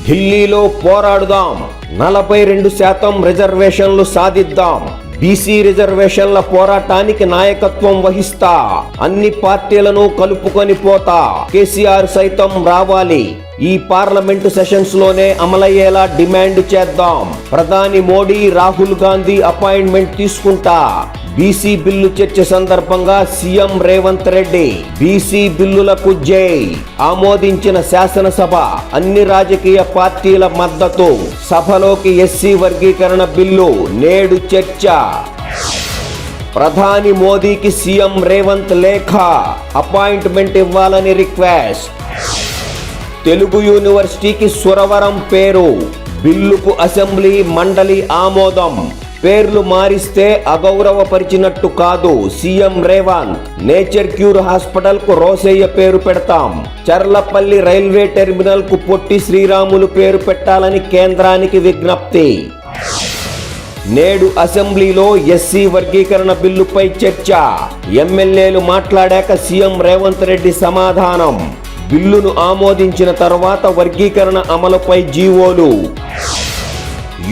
ఢిల్లీలో పోరాడుదాం, 42% రిజర్వేషన్లు సాధిద్దాం, బీసీ రిజర్వేషన్ల పోరాటానికి నాయకత్వం వహిస్తా, అన్ని పార్టీలను కలుపుకొని పోతా, కేసీఆర్ సైతం రావాలి, ఈ పార్లమెంటు సెషన్స్ లోనే అమలయ్యేలా డిమాండ్ చేద్దాం, ప్రధాని మోడీ రాహుల్ గాంధీ అపాయింట్మెంట్ తీసుకుంటా, బీసీ బిల్లు చర్చ సందర్భంగా సీఎం రేవంత్ రెడ్డి బీసీ బిల్లులకు జై, ఆమోదించిన శాసనసభ, అన్ని రాజకీయ పార్టీల మద్దతు, సభలోకి ఎస్సీ వర్గీకరణ బిల్లు నేడు చర్చ. ప్రధాని మోదీకి సీఎం రేవంత్ లేఖ, అపాయింట్మెంట్ ఇవ్వాలని రిక్వెస్ట్. తెలుగు యూనివర్సిటీకి సురవరం పేరు, బిల్లుకు అసెంబ్లీ మండలి ఆమోదం, పేర్లు మారిస్తే అగౌరవపరిచినట్టు కాదు CM Revanth, nature cure hospital కు రోసయ్య పేరు పెడతాం, చర్లపల్లి రైల్వే టెర్మినల్ కు పొట్టి శ్రీరాములు పేరు పెట్టాలని కేంద్రానికి విజ్ఞప్తి. నేడు అసెంబ్లీలో ఎస్సీ వర్గీకరణ బిల్లుపై చర్చ, ఎమ్మెల్యేలు మాట్లాడాక సీఎం రేవంత్ రెడ్డి సమాధానం, బిల్లును ఆమోదించిన తర్వాత వర్గీకరణ అమలుపై జీవోలు.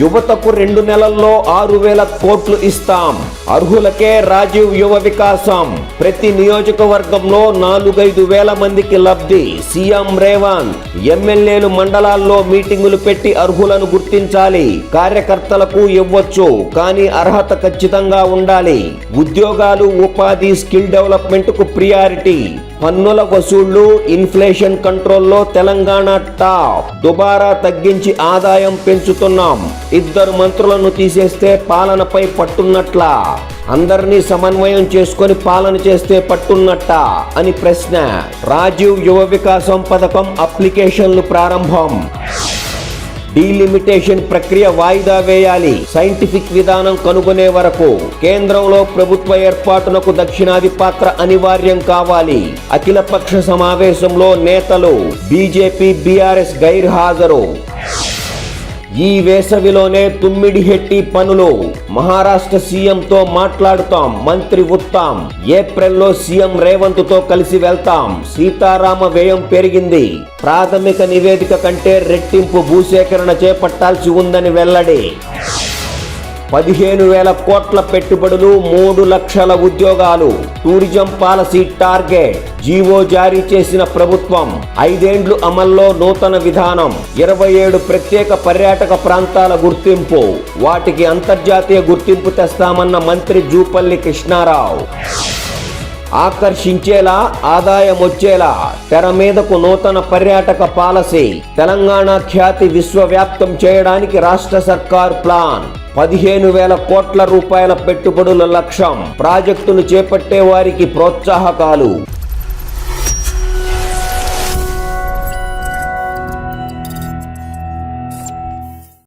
యువతకు 2 నెలల్లో 6,000 కోట్లు ఇస్తాం, అర్హులకే రాజీవ్ యువ వికాసం, ప్రతి నియోజకవర్గంలో 4-5 వేల మందికి లబ్ధి, సీఎం రేవంత్. ఎమ్మెల్యేలు మండలాల్లో మీటింగులు పెట్టి అర్హులను గుర్తించాలి, కార్యకర్తలకు ఇవ్వచ్చు, కానీ అర్హత ఖచ్చితంగా ఉండాలి, ఉద్యోగాలు ఉపాధి స్కిల్ డెవలప్మెంట్ కు ప్రియారిటీ, పన్నుల వసూళ్లు ఇన్ఫ్లేషన్ కంట్రోల్లో తెలంగాణ టాప్, దుబారా తగ్గించి ఆదాయం పెంచుతున్నాం, 2 మంత్రులను తీసేస్తే పాలనపై పట్టున్నట్లా, అందరినీ సమన్వయం చేసుకొని పాలన చేస్తే పట్టున్నట్ట అని ప్రశ్న. రాజీవ్ యువ వికాసం పథకం అప్లికేషన్లు ప్రారంభం, డీలిమిటేషన్ ప్రక్రియ వాయిదా వేయాలి, సైంటిఫిక్ విధానం కనుగొనే వరకు, కేంద్రంలో ప్రభుత్వ ఏర్పాటునకు దక్షిణాది పాత్ర అనివార్యం కావాలి, అఖిలపక్ష సమావేశంలో నేతలు, బీజేపీ బీఆర్ఎస్ గైర్హాజరు. ఈ వేసవిలోనే తుమ్మిడిహెట్టి పనులు, మహారాష్ట్ర సీఎంతో మాట్లాడుతాం, మంత్రి ఉత్తమ్, ఏప్రిల్లో సీఎం రేవంత్ తో కలిసి వెళ్తాం, సీతారామ వ్యయం పెరిగింది, ప్రాథమిక నివేదిక కంటే రెట్టింపు భూసేకరణ చేపట్టాల్సి ఉందని వెల్లడి. 15,000 కోట్ల పెట్టుబడులు, 3 లక్షల ఉద్యోగాలు, టూరిజం పాలసీ టార్గెట్, జీవో జారీ చేసిన ప్రభుత్వం, 5 ఏండ్లు అమల్లో నూతన విధానం, 27 ప్రత్యేక పర్యాటక ప్రాంతాల గుర్తింపు, వాటికి అంతర్జాతీయ గుర్తింపు తెస్తామన్న మంత్రి జూపల్లి కృష్ణారావు. ఆకర్షించేలా, ఆదాయం వచ్చేలా, తెర మీదకు నూతన పర్యాటక పాలసీ, తెలంగాణ ఖ్యాతి విశ్వవ్యాప్తం చేయడానికి రాష్ట్ర సర్కార్ ప్లాన్, 15,000 కోట్ల రూపాయల పెట్టుబడుల లక్ష్యం, ప్రాజెక్టును చేపట్టే వారికి ప్రోత్సాహకాలు.